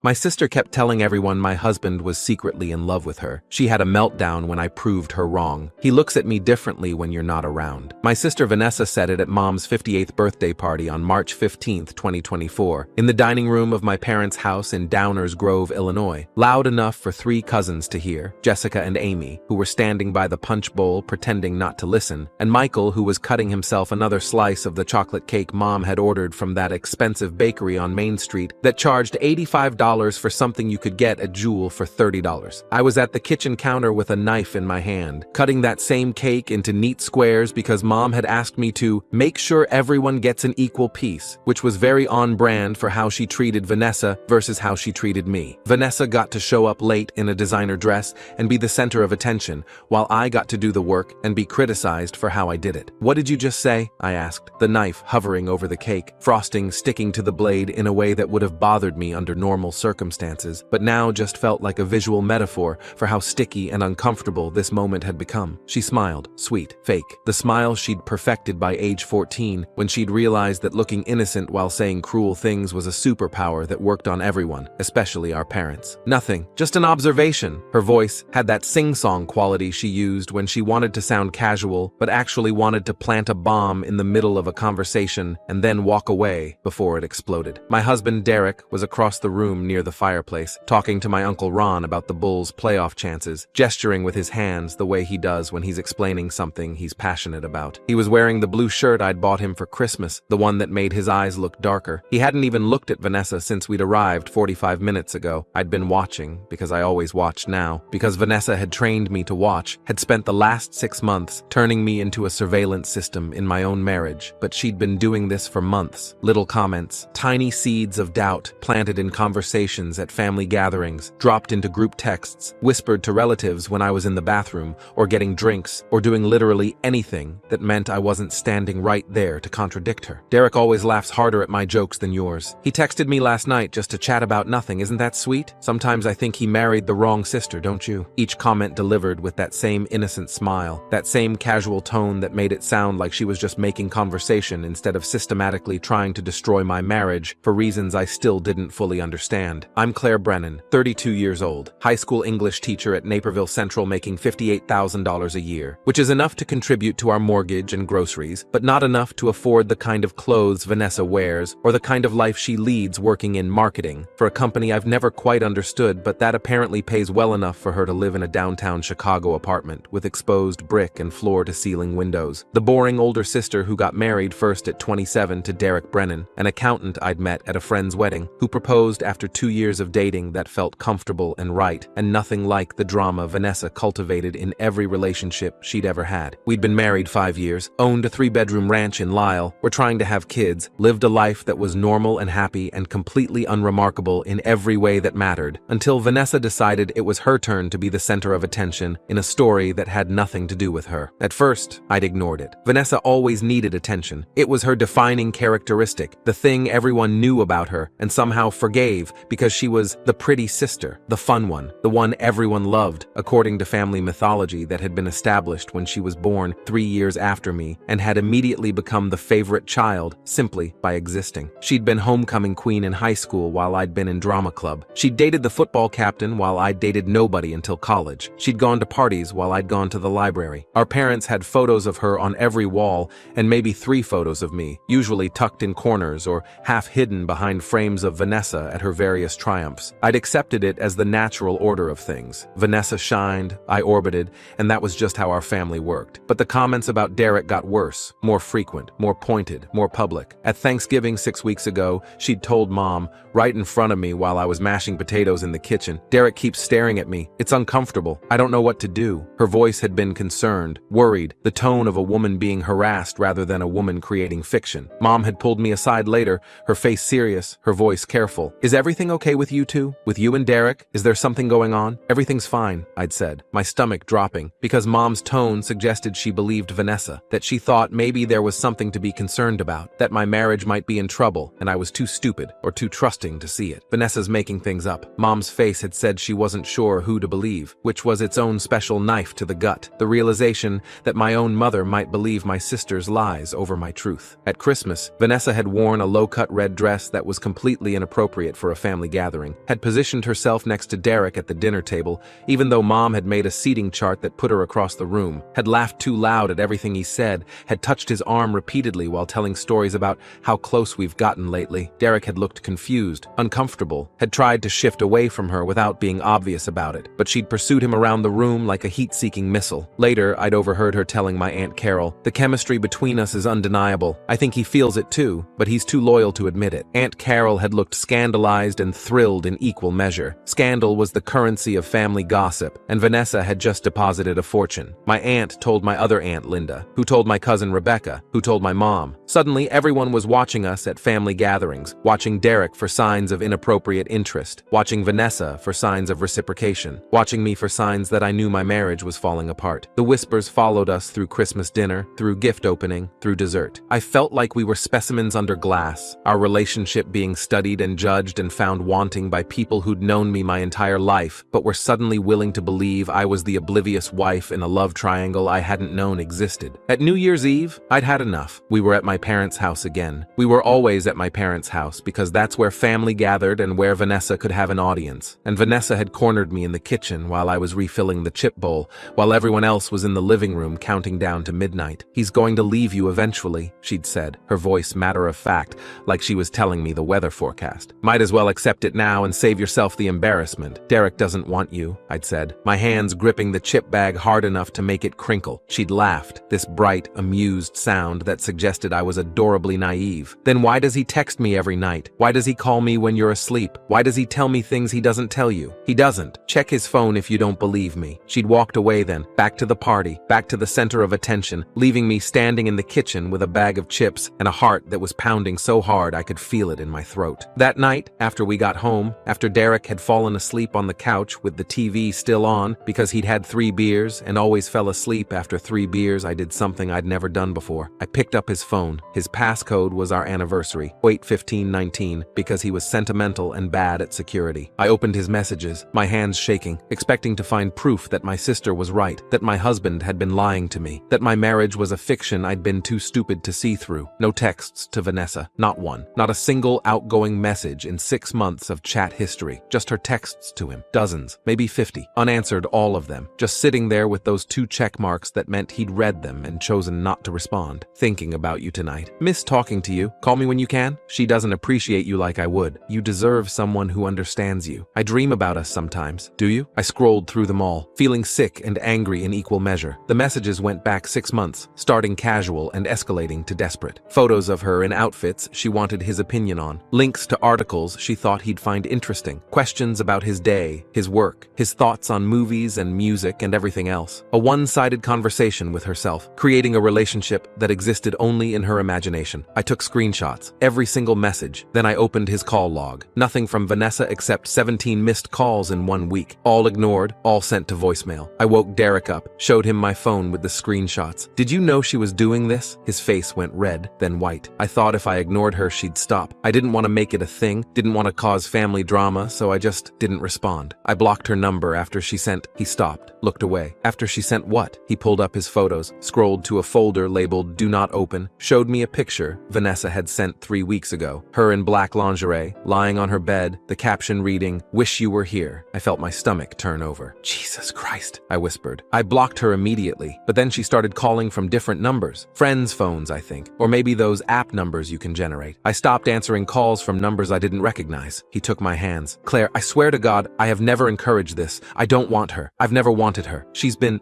My sister kept telling everyone my husband was secretly in love with her. She had a meltdown when I proved her wrong. He looks at me differently when you're not around. My sister Vanessa said it at Mom's 58th birthday party on March 15, 2024, in the dining room of my parents' house in Downers Grove, Illinois, loud enough for 3 cousins to hear, Jessica and Amy, who were standing by the punch bowl pretending not to listen, and Michael, who was cutting himself another slice of the chocolate cake Mom had ordered from that expensive bakery on Main Street that charged $85 for something you could get at Jewel for $30. I was at the kitchen counter with a knife in my hand, cutting that same cake into neat squares because Mom had asked me to make sure everyone gets an equal piece, which was very on brand for how she treated Vanessa versus how she treated me. Vanessa got to show up late in a designer dress and be the center of attention, while I got to do the work and be criticized for how I did it. "What did you just say?" I asked, the knife hovering over the cake, frosting sticking to the blade in a way that would have bothered me under normal circumstances, but now just felt like a visual metaphor for how sticky and uncomfortable this moment had become. She smiled, sweet, fake, the smile she'd perfected by age 14 when she'd realized that looking innocent while saying cruel things was a superpower that worked on everyone, especially our parents. "Nothing, just an observation." Her voice had that sing-song quality she used when she wanted to sound casual but actually wanted to plant a bomb in the middle of a conversation and then walk away before it exploded. My husband Derek was across the room near the fireplace, talking to my Uncle Ron about the Bulls' playoff chances, gesturing with his hands the way he does when he's explaining something he's passionate about. He was wearing the blue shirt I'd bought him for Christmas, the one that made his eyes look darker. He hadn't even looked at Vanessa since we'd arrived 45 minutes ago. I'd been watching, because I always watched now, because Vanessa had trained me to watch, had spent the last 6 months turning me into a surveillance system in my own marriage, but she'd been doing this for months. Little comments, tiny seeds of doubt planted in conversations at family gatherings, dropped into group texts, whispered to relatives when I was in the bathroom, or getting drinks, or doing literally anything that meant I wasn't standing right there to contradict her. "Derek always laughs harder at my jokes than yours. He texted me last night just to chat about nothing, isn't that sweet? Sometimes I think he married the wrong sister, don't you?" Each comment delivered with that same innocent smile, that same casual tone that made it sound like she was just making conversation instead of systematically trying to destroy my marriage for reasons I still didn't fully understand. I'm Claire Brennan, 32 years old, high school English teacher at Naperville Central making $58,000 a year, which is enough to contribute to our mortgage and groceries, but not enough to afford the kind of clothes Vanessa wears or the kind of life she leads working in marketing for a company I've never quite understood, but that apparently pays well enough for her to live in a downtown Chicago apartment with exposed brick and floor-to-ceiling windows. The boring older sister who got married first at 27 to Derek Brennan, an accountant I'd met at a friend's wedding, who proposed after 2 years of dating that felt comfortable and right, and nothing like the drama Vanessa cultivated in every relationship she'd ever had. We'd been married 5 years, owned a 3-bedroom ranch in Lyle, were trying to have kids, lived a life that was normal and happy and completely unremarkable in every way that mattered, until Vanessa decided it was her turn to be the center of attention in a story that had nothing to do with her. At first, I'd ignored it. Vanessa always needed attention. It was her defining characteristic, the thing everyone knew about her and somehow forgave because she was the pretty sister, the fun one, the one everyone loved, according to family mythology that had been established when she was born 3 years after me and had immediately become the favorite child simply by existing. She'd been homecoming queen in high school while I'd been in drama club. She'd dated the football captain while I'd dated nobody until college. She'd gone to parties while I'd gone to the library. Our parents had photos of her on every wall and maybe 3 photos of me, usually tucked in corners or half hidden behind frames of Vanessa at her various triumphs. I'd accepted it as the natural order of things. Vanessa shined, I orbited, and that was just how our family worked. But the comments about Derek got worse, more frequent, more pointed, more public. At Thanksgiving 6 weeks ago, she'd told Mom, right in front of me while I was mashing potatoes in the kitchen, "Derek keeps staring at me. It's uncomfortable. I don't know what to do." Her voice had been concerned, worried, the tone of a woman being harassed rather than a woman creating fiction. Mom had pulled me aside later, her face serious, her voice careful. "Is everything okay with you two? With you and Derek? Is there something going on?" "Everything's fine," I'd said, my stomach dropping, because Mom's tone suggested she believed Vanessa, that she thought maybe there was something to be concerned about, that my marriage might be in trouble and I was too stupid or too trusting to see it. Vanessa's making things up. Mom's face had said she wasn't sure who to believe, which was its own special knife to the gut, the realization that my own mother might believe my sister's lies over my truth. At Christmas, Vanessa had worn a low-cut red dress that was completely inappropriate for a family family gathering, had positioned herself next to Derek at the dinner table, even though Mom had made a seating chart that put her across the room, had laughed too loud at everything he said, had touched his arm repeatedly while telling stories about how close we've gotten lately. Derek had looked confused, uncomfortable, had tried to shift away from her without being obvious about it, but she'd pursued him around the room like a heat-seeking missile. Later, I'd overheard her telling my Aunt Carol, "The chemistry between us is undeniable. I think he feels it too, but he's too loyal to admit it." Aunt Carol had looked scandalized and thrilled in equal measure. Scandal was the currency of family gossip, and Vanessa had just deposited a fortune. My aunt told my other aunt Linda, who told my cousin Rebecca, who told my mom. Suddenly, everyone was watching us at family gatherings, watching Derek for signs of inappropriate interest, watching Vanessa for signs of reciprocation, watching me for signs that I knew my marriage was falling apart. The whispers followed us through Christmas dinner, through gift opening, through dessert. I felt like we were specimens under glass, our relationship being studied and judged and found wanting by people who'd known me my entire life, but were suddenly willing to believe I was the oblivious wife in a love triangle I hadn't known existed. At New Year's Eve, I'd had enough. We were at my parents' house again. We were always at my parents' house because that's where family gathered and where Vanessa could have an audience. And Vanessa had cornered me in the kitchen while I was refilling the chip bowl, while everyone else was in the living room counting down to midnight. "He's going to leave you eventually," she'd said, her voice matter of fact, like she was telling me the weather forecast. "Might as well accept it now and save yourself the embarrassment. Derek doesn't want you," I'd said, my hands gripping the chip bag hard enough to make it crinkle. She'd laughed, this bright, amused sound that suggested I was adorably naive. "Then why does he text me every night? Why does he call me when you're asleep? Why does he tell me things he doesn't tell you? He doesn't. Check his phone if you don't believe me." She'd walked away then, back to the party, back to the center of attention, leaving me standing in the kitchen with a bag of chips and a heart that was pounding so hard I could feel it in my throat. That night, after we got home, after Derek had fallen asleep on the couch with the TV still on because he'd had 3 beers and always fell asleep after 3 beers, I did something I'd never done before. I picked up his phone. His passcode was our anniversary, 8/15/19, because he was sentimental and bad at security. I opened his messages, my hands shaking, expecting to find proof that my sister was right, that my husband had been lying to me, that my marriage was a fiction I'd been too stupid to see through. No texts to Vanessa, not one. Not a single outgoing message in 6 months of chat history. Just her texts to him. Dozens, maybe 50. Unanswered, all of them. Just sitting there with those 2 check marks that meant he'd read them and chosen not to respond. "Thinking about you tonight. Miss talking to you. Call me when you can. She doesn't appreciate you like I would. You deserve someone who understands you. I dream about us sometimes. Do you?" I scrolled through them all, feeling sick and angry in equal measure. The messages went back 6 months, starting casual and escalating to desperate. Photos of her in outfits she wanted his opinion on. Links to articles she thought he'd find interesting. Questions about his day, his work, his thoughts on movies and music and everything else. A one-sided conversation with herself, creating a relationship that existed only in her imagination. I took screenshots, every single message. Then I opened his call log. Nothing from Vanessa except 17 missed calls in 1 week. All ignored, all sent to voicemail. I woke Derek up, showed him my phone with the screenshots. "Did you know she was doing this?" His face went red, then white. I thought if I ignored her, she'd stop. I didn't want to make it a thing, didn't want to cause family drama, so I just didn't respond. I blocked her number after she sent. He stopped, looked away. After she sent what? He pulled up his photos, scrolled to a folder labeled "Do Not Open," showed me a picture Vanessa had sent 3 weeks ago. Her in black lingerie, lying on her bed, the caption reading, "Wish you were here." I felt my stomach turn over. "Jesus Christ," I whispered. I blocked her immediately, but then she started calling from different numbers. Friends' phones, I think. Or maybe those app numbers you can generate. I stopped answering calls from numbers I didn't recognize. He took my hands. "Claire, I swear to God, I have never encouraged this. I don't want her. I've never wanted her.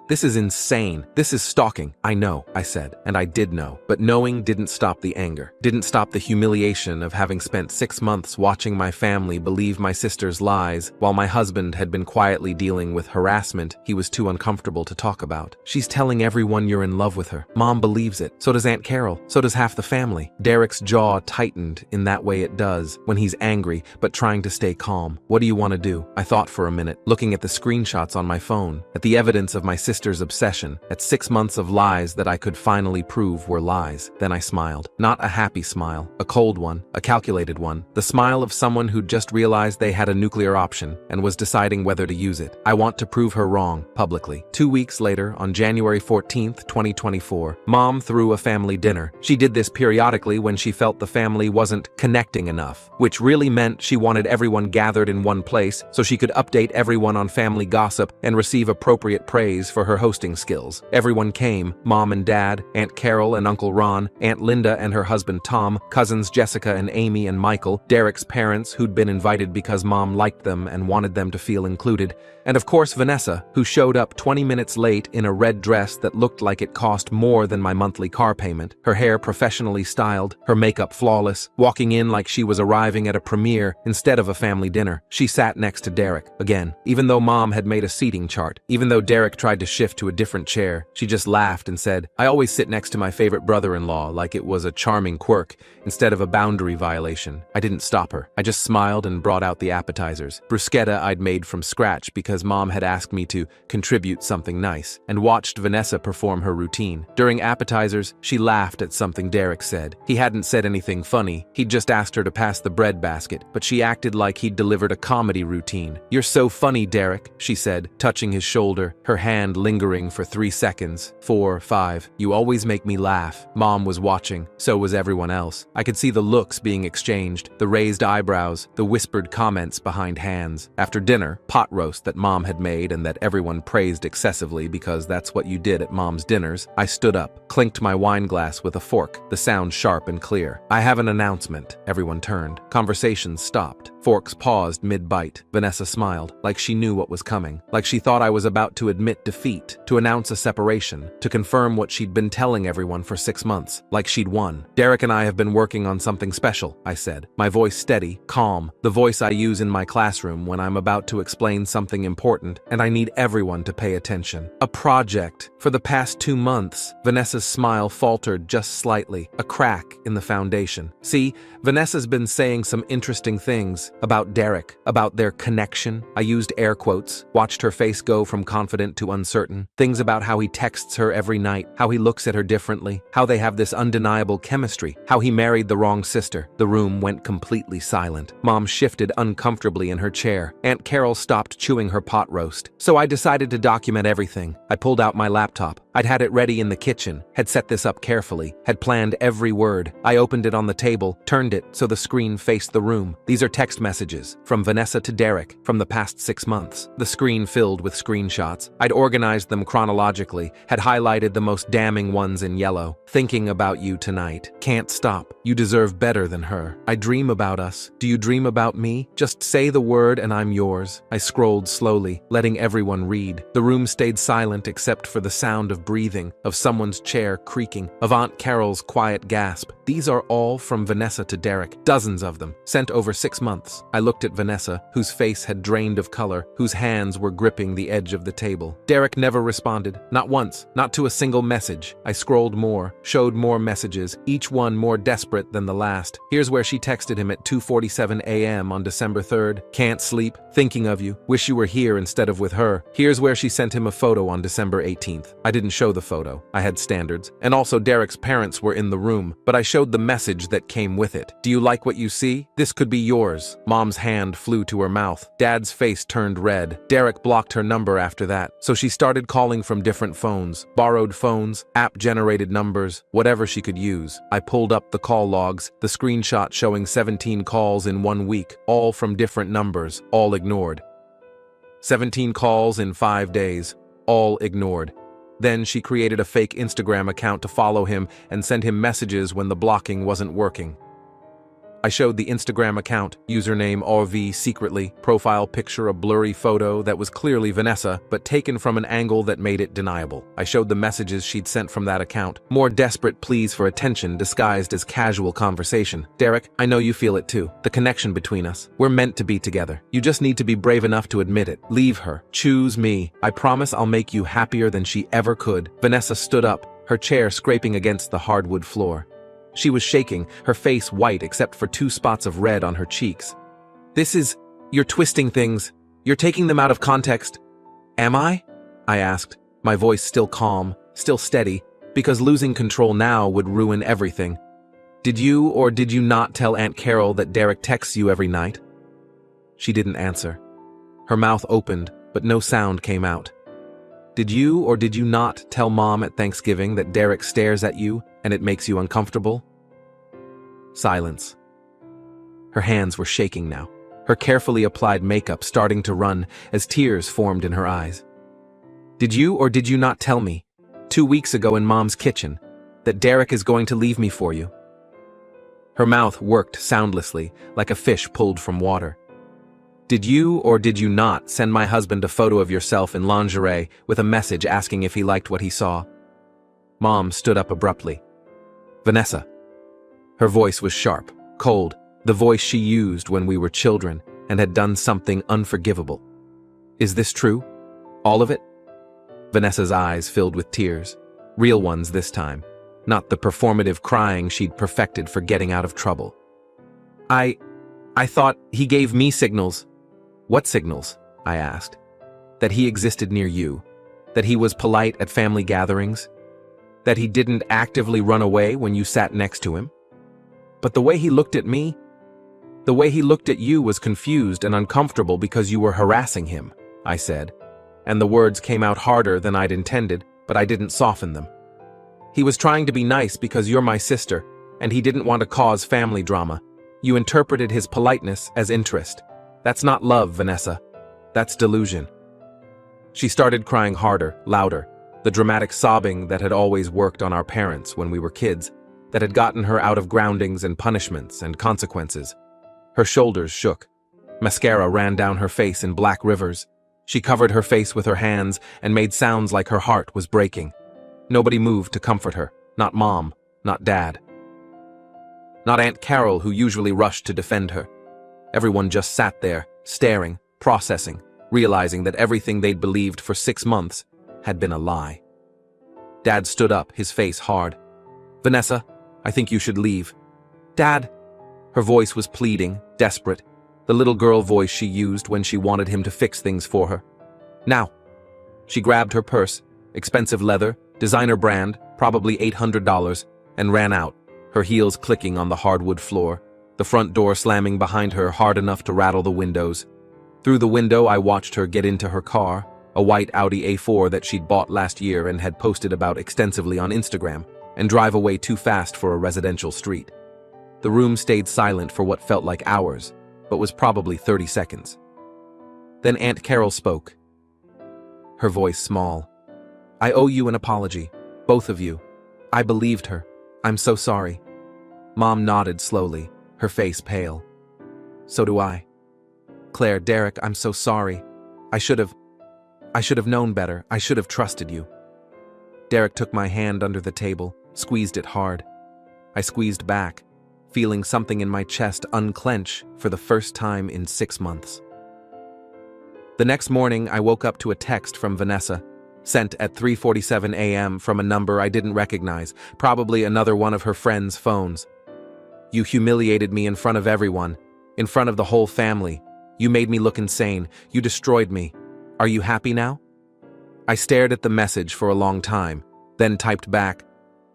This is insane. This is stalking." "I know," I said, and I did know. But knowing didn't stop the anger. Didn't stop the humiliation of having spent 6 months watching my family believe my sister's lies, while my husband had been quietly dealing with harassment he was too uncomfortable to talk about. "She's telling everyone you're in love with her. Mom believes it. So does Aunt Carol. So does half the family." Derek's jaw tightened in that way it does when he's angry but trying to stay calm. "What do you want to do?" I thought for a minute, looking at the screenshots on my phone, at the evidence of my sister's obsession, at 6 months of lies that I could finally prove were lies. Then I smiled. Not a happy smile, a cold one, a calculated one, the smile of someone who'd just realized they had a nuclear option and was deciding whether to use it. "I want to prove her wrong, publicly." 2 weeks later, on January 14th, 2024, Mom threw a family dinner. She did this periodically when she felt the family wasn't connecting enough, which really meant meant she wanted everyone gathered in one place so she could update everyone on family gossip and receive appropriate praise for her hosting skills. Everyone came: Mom and Dad, Aunt Carol and Uncle Ron, Aunt Linda and her husband Tom, cousins Jessica and Amy and Michael, Derek's parents who'd been invited because Mom liked them and wanted them to feel included, and of course Vanessa, who showed up 20 minutes late in a red dress that looked like it cost more than my monthly car payment, her hair professionally styled, her makeup flawless, walking in like she was arriving at a premiere instead of a family dinner. She sat next to Derek, again, even though Mom had made a seating chart. Even though Derek tried to shift to a different chair, she just laughed and said, "I always sit next to my favorite brother-in-law," like it was a charming quirk instead of a boundary violation. I didn't stop her. I just smiled and brought out the appetizers. Bruschetta I'd made from scratch because Mom had asked me to contribute something nice, and watched Vanessa perform her routine. During appetizers, she laughed at something Derek said. He hadn't said anything funny, he'd just asked her to pass the bread basket, but she acted like he'd delivered a comedy routine. "You're so funny, Derek," she said, touching his shoulder, her hand lingering for 3 seconds. 4, 5. "You always make me laugh." Mom was watching, so was everyone else. I could see the looks being exchanged, the raised eyebrows, the whispered comments behind hands. After dinner, pot roast that Mom had made and that everyone praised excessively because that's what you did at Mom's dinners, I stood up, clinked my wine glass with a fork, the sound sharp and clear. "I have an announcement." Everyone turned. Conversations stopped. Forks paused mid-bite. Vanessa smiled, like she knew what was coming, like she thought I was about to admit defeat, to announce a separation, to confirm what she'd been telling everyone for 6 months, like she'd won. "Derek and I have been working on something special," I said, my voice steady, calm, the voice I use in my classroom when I'm about to explain something important and I need everyone to pay attention. "A project. For the past 2 months, Vanessa's smile faltered just slightly, a crack in the foundation. "See, Vanessa's been saying some interesting things about Derek, about their connection." I used air quotes, watched her face go from confident to uncertain. Things about how he texts her every night, how he looks at her differently, how they have this undeniable chemistry, how he married the wrong sister. The room went completely silent. Mom shifted uncomfortably in her chair. Aunt Carol stopped chewing her pot roast. So I decided to document everything. I pulled out my laptop. I'd had it ready in the kitchen, had set this up carefully, had planned every word. I opened it on the table, turned it so the screen faced the room. These are text messages, from Vanessa to Derek, from the past 6 months. The screen filled with screenshots. I'd organized them chronologically, had highlighted the most damning ones in yellow. "Thinking about you tonight. Can't stop. You deserve better than her. I dream about us. Do you dream about me? Just say the word and I'm yours." I scrolled slowly, letting everyone read. The room stayed silent except for the sound of breathing, of someone's chair creaking, of Aunt Carol's quiet gasp. These are all from Vanessa to Derek, dozens of them, sent over 6 months. I looked at Vanessa, whose face had drained of color, whose hands were gripping the edge of the table. Derek never responded, not once, not to a single message. I scrolled more, showed more messages, each one more desperate than the last. Here's where she texted him at 2:47 a.m. on December 3rd. "Can't sleep, thinking of you, wish you were here instead of with her." Here's where she sent him a photo on December 18th. I didn't show the photo. I had standards. And also Derek's parents were in the room, but I showed the message that came with it. "Do you like what you see? This could be yours." Mom's hand flew to her mouth. Dad's face turned red. Derek blocked her number after that, so she started calling from different phones, borrowed phones, app-generated numbers, whatever she could use. I pulled up the call logs, the screenshot showing 17 calls in 1 week, all from different numbers, all ignored. 17 calls in 5 days, all ignored. Then she created a fake Instagram account to follow him and send him messages when the blocking wasn't working. I showed the Instagram account, username RV secretly, profile picture a blurry photo that was clearly Vanessa, but taken from an angle that made it deniable. I showed the messages she'd sent from that account, more desperate pleas for attention disguised as casual conversation. "Derek, I know you feel it too. The connection between us. We're meant to be together. You just need to be brave enough to admit it. Leave her. Choose me. I promise I'll make you happier than she ever could." Vanessa stood up, her chair scraping against the hardwood floor. She was shaking, her face white except for 2 spots of red on her cheeks. "You're twisting things. You're taking them out of context." "Am I?" I asked, my voice still calm, still steady, because losing control now would ruin everything. "Did you or did you not tell Aunt Carol that Derek texts you every night?" She didn't answer. Her mouth opened, but no sound came out. "Did you or did you not tell Mom at Thanksgiving that Derek stares at you and it makes you uncomfortable?" Silence. Her hands were shaking now, her carefully applied makeup starting to run as tears formed in her eyes. Did you or did you not tell me, 2 weeks ago in Mom's kitchen, that Derek is going to leave me for you? Her mouth worked soundlessly, like a fish pulled from water. Did you or did you not send my husband a photo of yourself in lingerie with a message asking if he liked what he saw? Mom stood up abruptly. Vanessa. Her voice was sharp, cold, the voice she used when we were children and had done something unforgivable. Is this true? All of it? Vanessa's eyes filled with tears, real ones this time, not the performative crying she'd perfected for getting out of trouble. I thought he gave me signals. What signals? I asked. That he existed near you, that he was polite at family gatherings, that he didn't actively run away when you sat next to him. But the way he looked at me, the way he looked at you was confused and uncomfortable because you were harassing him, I said, and the words came out harder than I'd intended, but I didn't soften them. He was trying to be nice because you're my sister, and he didn't want to cause family drama. You interpreted his politeness as interest. That's not love, Vanessa. That's delusion. She started crying harder, louder, the dramatic sobbing that had always worked on our parents when we were kids, that had gotten her out of groundings and punishments and consequences. Her shoulders shook. Mascara ran down her face in black rivers. She covered her face with her hands and made sounds like her heart was breaking. Nobody moved to comfort her, not Mom, not Dad. Not Aunt Carol, who usually rushed to defend her. Everyone just sat there, staring, processing, realizing that everything they'd believed for 6 months had been a lie. Dad stood up, his face hard. Vanessa, I think you should leave. Dad! Her voice was pleading, desperate, the little girl voice she used when she wanted him to fix things for her. Now! She grabbed her purse, expensive leather, designer brand, probably $800, and ran out, her heels clicking on the hardwood floor, the front door slamming behind her hard enough to rattle the windows. Through the window, I watched her get into her car, a white Audi A4 that she'd bought last year and had posted about extensively on Instagram, and drive away too fast for a residential street. The room stayed silent for what felt like hours, but was probably 30 seconds. Then Aunt Carol spoke. Her voice small. I owe you an apology, both of you. I believed her. I'm so sorry. Mom nodded slowly, her face pale. So do I. Claire, Derek, I'm so sorry. I should have known better. I should have trusted you. Derek took my hand under the table, squeezed it hard. I squeezed back, feeling something in my chest unclench for the first time in 6 months. The next morning, I woke up to a text from Vanessa, sent at 3:47 a.m. from a number I didn't recognize, probably another one of her friends' phones. You humiliated me in front of everyone, in front of the whole family. You made me look insane. You destroyed me. Are you happy now? I stared at the message for a long time, then typed back,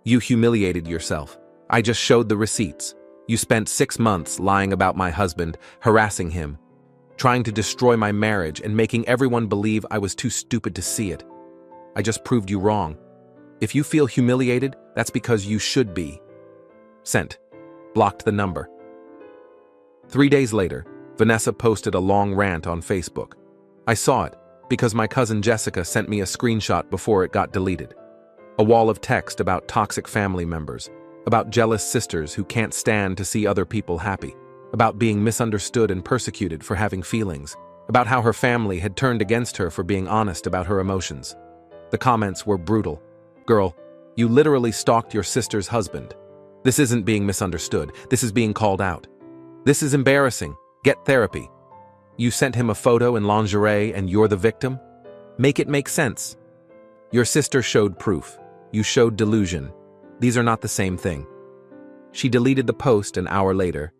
You humiliated yourself. I just showed the receipts. You spent 6 months lying about my husband, harassing him, trying to destroy my marriage and making everyone believe I was too stupid to see it. I just proved you wrong. If you feel humiliated, that's because you should be. Sent. Blocked the number. 3 days later, Vanessa posted a long rant on Facebook. I saw it because my cousin Jessica sent me a screenshot before it got deleted. A wall of text about toxic family members, about jealous sisters who can't stand to see other people happy, about being misunderstood and persecuted for having feelings, about how her family had turned against her for being honest about her emotions. The comments were brutal. Girl, you literally stalked your sister's husband. This isn't being misunderstood. This is being called out. This is embarrassing. Get therapy. You sent him a photo in lingerie and you're the victim? Make it make sense. Your sister showed proof. You showed delusion. These are not the same thing. She deleted the post an hour later,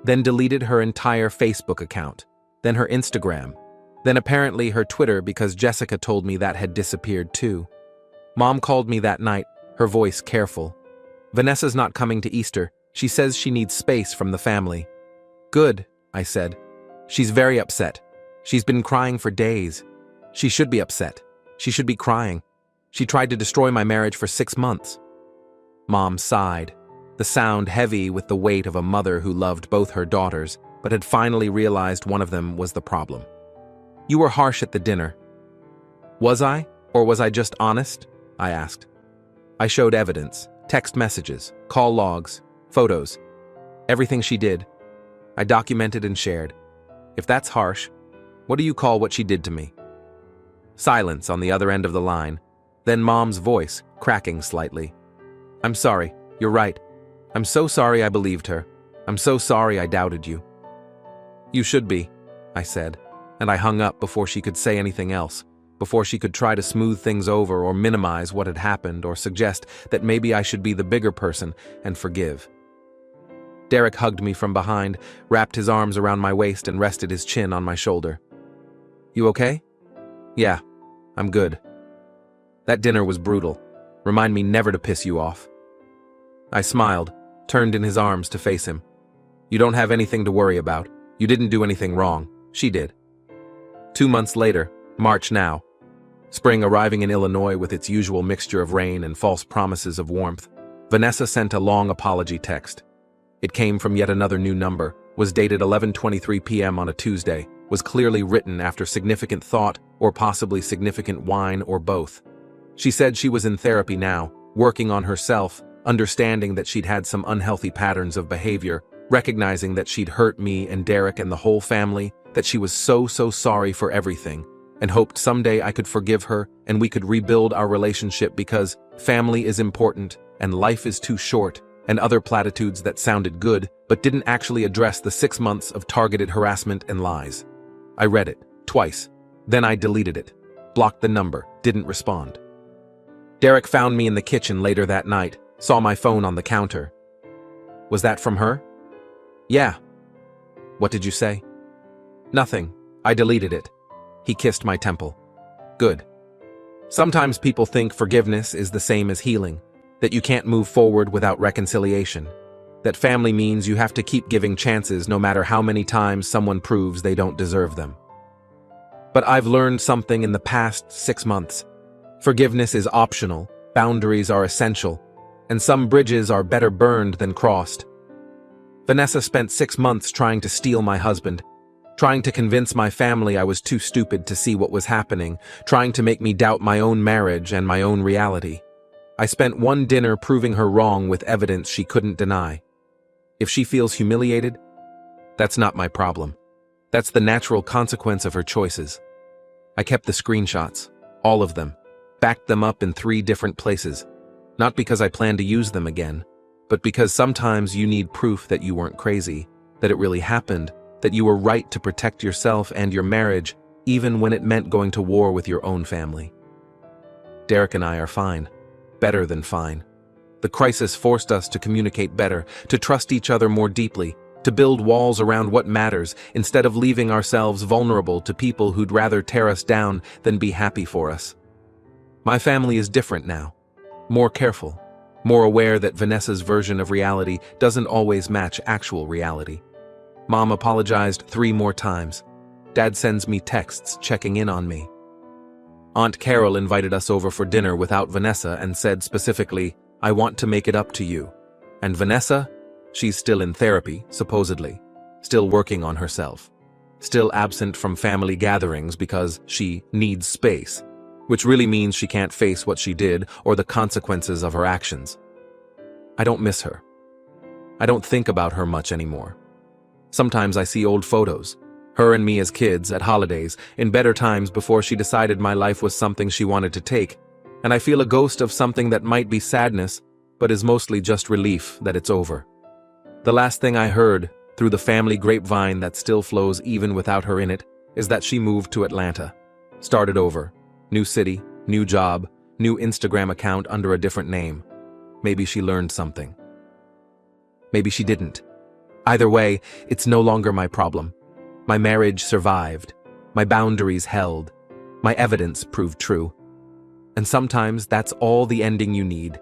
then deleted her entire Facebook account, then her Instagram, then apparently her Twitter because Jessica told me that had disappeared too. Mom called me that night, her voice careful. Vanessa's not coming to Easter. She says she needs space from the family. Good, I said. She's very upset. She's been crying for days. She should be upset. She should be crying. She tried to destroy my marriage for 6 months. Mom sighed, the sound heavy with the weight of a mother who loved both her daughters but had finally realized one of them was the problem. "You were harsh at the dinner." "Was I? Or was I just honest?" I asked. I showed evidence, text messages, call logs, photos. Everything she did. I documented and shared. If that's harsh, what do you call what she did to me? Silence on the other end of the line, then Mom's voice, cracking slightly. "I'm sorry, you're right. I'm so sorry I believed her. I'm so sorry I doubted you." "You should be," I said, and I hung up before she could say anything else, before she could try to smooth things over or minimize what had happened or suggest that maybe I should be the bigger person and forgive. Derek hugged me from behind, wrapped his arms around my waist and rested his chin on my shoulder. "You okay?" "Yeah, I'm good." "That dinner was brutal. Remind me never to piss you off." I smiled, turned in his arms to face him. "You don't have anything to worry about. You didn't do anything wrong. She did." 2 months later, March now. Spring arriving in Illinois with its usual mixture of rain and false promises of warmth. Vanessa sent a long apology text. It came from yet another new number, was dated 11:23 p.m. on a Tuesday, was clearly written after significant thought or possibly significant wine or both. She said she was in therapy now, working on herself, understanding that she'd had some unhealthy patterns of behavior, recognizing that she'd hurt me and Derek and the whole family, that she was so sorry for everything, and hoped someday I could forgive her and we could rebuild our relationship because family is important and life is too short, and other platitudes that sounded good but didn't actually address the 6 months of targeted harassment and lies. I read it, twice. Then I deleted it, blocked the number, didn't respond. Derek found me in the kitchen later that night, saw my phone on the counter. "Was that from her?" "Yeah." "What did you say?" "Nothing. I deleted it." He kissed my temple. "Good." Sometimes people think forgiveness is the same as healing, that you can't move forward without reconciliation, that family means you have to keep giving chances no matter how many times someone proves they don't deserve them. But I've learned something in the past 6 months. Forgiveness is optional, boundaries are essential, and some bridges are better burned than crossed. Vanessa spent 6 months trying to steal my husband, trying to convince my family I was too stupid to see what was happening, trying to make me doubt my own marriage and my own reality. I spent one dinner proving her wrong with evidence she couldn't deny. If she feels humiliated, that's not my problem. That's the natural consequence of her choices. I kept the screenshots, all of them, backed them up in 3 different places, not because I plan to use them again, but because sometimes you need proof that you weren't crazy, that it really happened, that you were right to protect yourself and your marriage, even when it meant going to war with your own family. Derek and I are fine. Better than fine. The crisis forced us to communicate better, to trust each other more deeply, to build walls around what matters instead of leaving ourselves vulnerable to people who'd rather tear us down than be happy for us. My family is different now. More careful. More aware that Vanessa's version of reality doesn't always match actual reality. Mom apologized 3 more times. Dad sends me texts checking in on me. Aunt Carol invited us over for dinner without Vanessa and said specifically, "I want to make it up to you." And Vanessa? She's still in therapy, supposedly. Still working on herself. Still absent from family gatherings because she needs space, which really means she can't face what she did or the consequences of her actions. I don't miss her. I don't think about her much anymore. Sometimes I see old photos. Her and me as kids, at holidays, in better times before she decided my life was something she wanted to take, and I feel a ghost of something that might be sadness, but is mostly just relief that it's over. The last thing I heard, through the family grapevine that still flows even without her in it, is that she moved to Atlanta. Started over. New city, new job, new Instagram account under a different name. Maybe she learned something. Maybe she didn't. Either way, it's no longer my problem. My marriage survived. My boundaries held. My evidence proved true. And sometimes that's all the ending you need.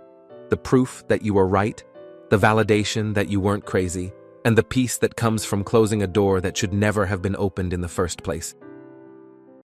The proof that you were right, the validation that you weren't crazy, and the peace that comes from closing a door that should never have been opened in the first place.